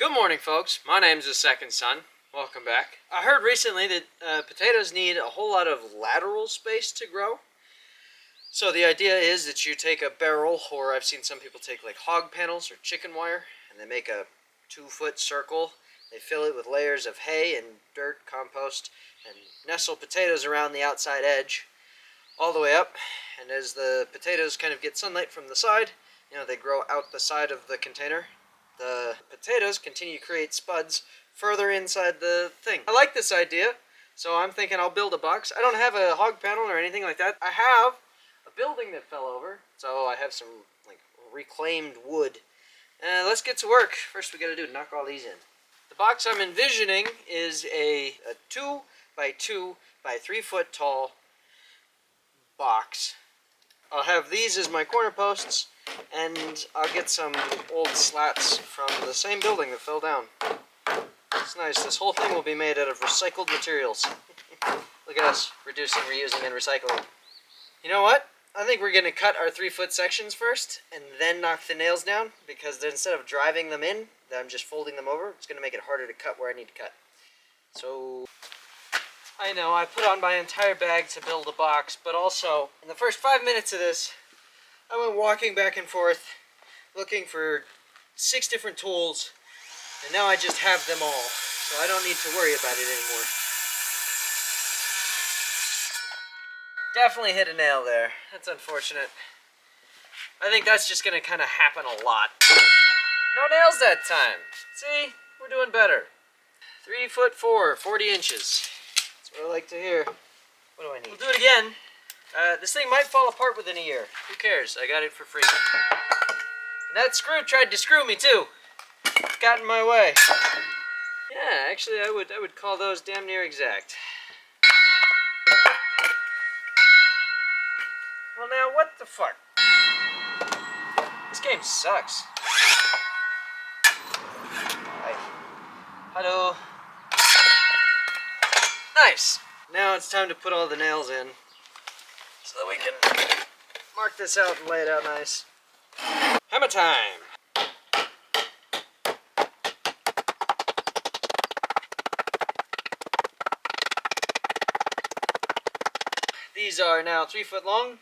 Good morning, folks. My name's the second son. Welcome back. I heard recently that potatoes need a whole lot of lateral space to grow. So the idea is that you take a barrel, or I've seen some people take like hog panels or chicken wire, and they make a 2-foot circle. They fill it with layers of hay and dirt, compost, and nestle potatoes around the outside edge all the way up. And as the potatoes kind of get sunlight from the side, they grow out the side of the container. The potatoes continue to create spuds further inside the thing. I like this idea, so I'm thinking I'll build a box. I don't have a hog panel or anything like that. I have a building that fell over, so I have some like reclaimed wood. Let's get to work. First we gotta do knock all these in. The box I'm envisioning is a 2 by 2 by 3 foot tall box. I'll have these as my corner posts, and I'll get some old slats from the same building that fell down. It's nice. This whole thing will be made out of recycled materials. Look at us, reducing, reusing, and recycling. You know what? I think we're going to cut our 3-foot sections first, and then knock the nails down, because instead of driving them in, I'm just folding them over. It's going to make it harder to cut where I need to cut. So I know, I put on my entire bag to build a box, but also, in the first 5 minutes of this, I went walking back and forth, looking for 6 different tools, and now I just have them all, so I don't need to worry about it anymore. Definitely hit a nail there. That's unfortunate. I think that's just going to kind of happen a lot. No nails that time. See? We're doing better. 3'4", 40 inches. That's what I like to hear. What do I need? We'll do it again. This thing might fall apart within a year. Who cares? I got it for free. And that screw tried to screw me too. Got in my way. Yeah, actually I would call those damn near exact. Well now, what the fuck? This game sucks. Hi. Hello. Nice. Now it's time to put all the nails in, so that we can mark this out and lay it out nice. Hammer time! These are now 3 foot long.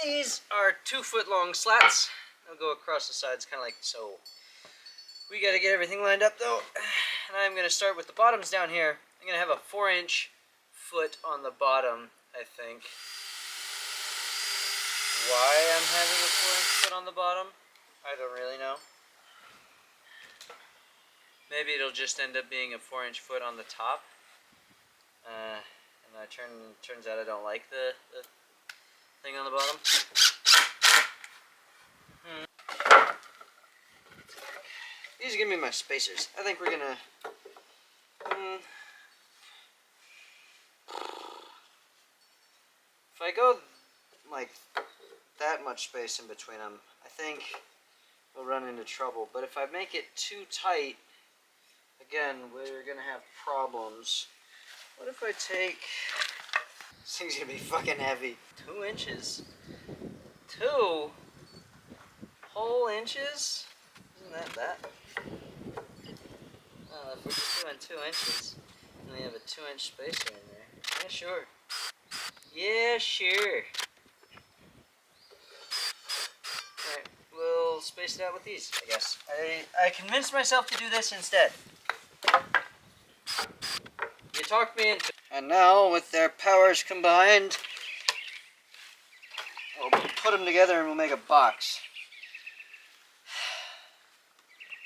These are 2 foot long slats. They'll go across the sides kind of like so. We gotta get everything lined up though. And I'm gonna start with the bottoms down here. I'm gonna have a 4-inch foot on the bottom, I think. Why I'm having a 4-inch foot on the bottom, I don't really know. Maybe it'll just end up being a 4-inch foot on the top. And turns out I don't like the thing on the bottom. These are gonna be my spacers. I think we're gonna... if I go like that much space in between them, I think we'll run into trouble. But if I make it too tight, again, we're gonna have problems. What if I take... This thing's gonna be fucking heavy. 2 inches. 2 whole inches? Isn't that? If we're just doing 2 inches, and we have a 2-inch spacer in there. Yeah, sure. Yeah, sure. Alright, we'll space it out with these, I guess. I convinced myself to do this instead. You talked me into it. And now, with their powers combined, we'll put them together and we'll make a box.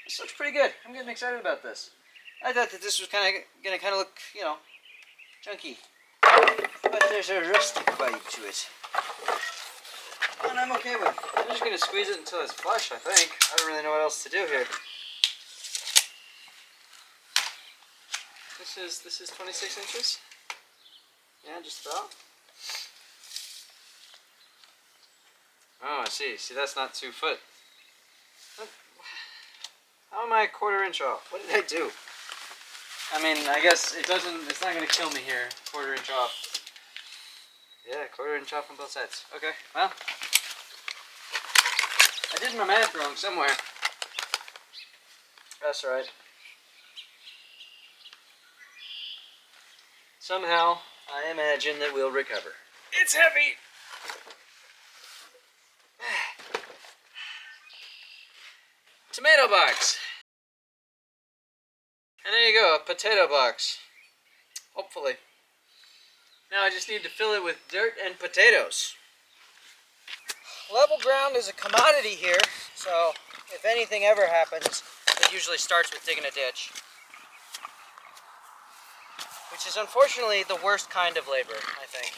This looks pretty good. I'm getting excited about this. I thought that this was gonna look, junky. But there's a rustic vibe to it. And I'm okay with it. I'm just gonna squeeze it until it's flush, I think. I don't really know what else to do here. This is 26 inches? Yeah, just about. Oh, I see. See, that's not 2 foot. How am I a 1/4 inch off? What did I do? I mean, I guess it's not going to kill me here. 1/4 inch off. Yeah, 1/4 inch off on both sides. Okay, well. I did my math wrong somewhere. That's right. Somehow, I imagine that we'll recover. It's heavy! Tomato box! And there you go, a potato box. Hopefully. Now I just need to fill it with dirt and potatoes. Level ground is a commodity here, so if anything ever happens, it usually starts with digging a ditch. Which is unfortunately the worst kind of labor, I think.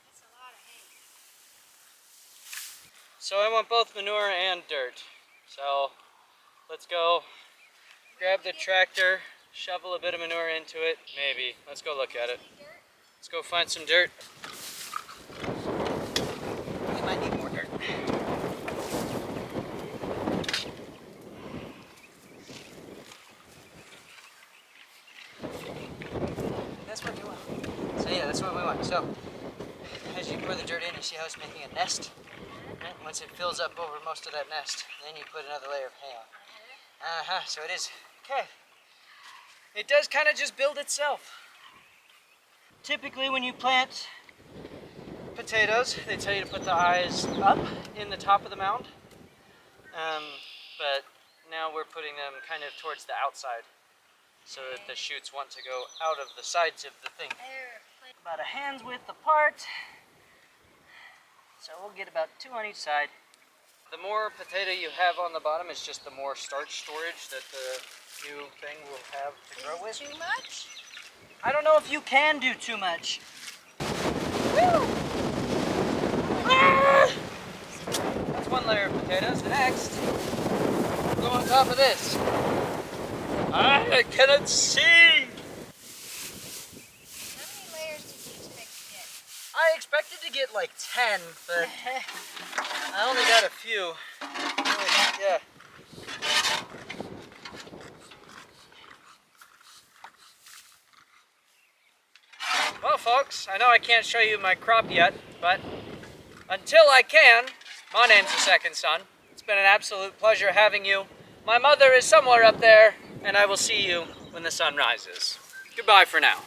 That's a lot of hay. So I want both manure and dirt. So let's go grab the tractor, shovel a bit of manure into it. Maybe. Let's go look at it. Let's go find some dirt. We might need more dirt. That's what we want. So yeah, that's what we want. So as you pour the dirt in, you see how it's making a nest? Right? Once it fills up over most of that nest, then you put another layer of hay on. So it is. Okay. It does kind of just build itself. Typically when you plant potatoes, they tell you to put the eyes up in the top of the mound. But now we're putting them kind of towards the outside so that the shoots want to go out of the sides of the thing. About a hand's width apart. So we'll get about 2 on each side. The more potato you have on the bottom is just the more starch storage that the new thing will have to grow with. Too much? I don't know if you can do too much. Woo! Ah! That's one layer of potatoes. Next, we'll go on top of this. I cannot see! How many layers did you expect to get? I expected to get like 10, but I only got a few. Yeah. Well, folks, I know I can't show you my crop yet, but until I can, my name's the second son. It's been an absolute pleasure having you. My mother is somewhere up there, and I will see you when the sun rises. Goodbye for now.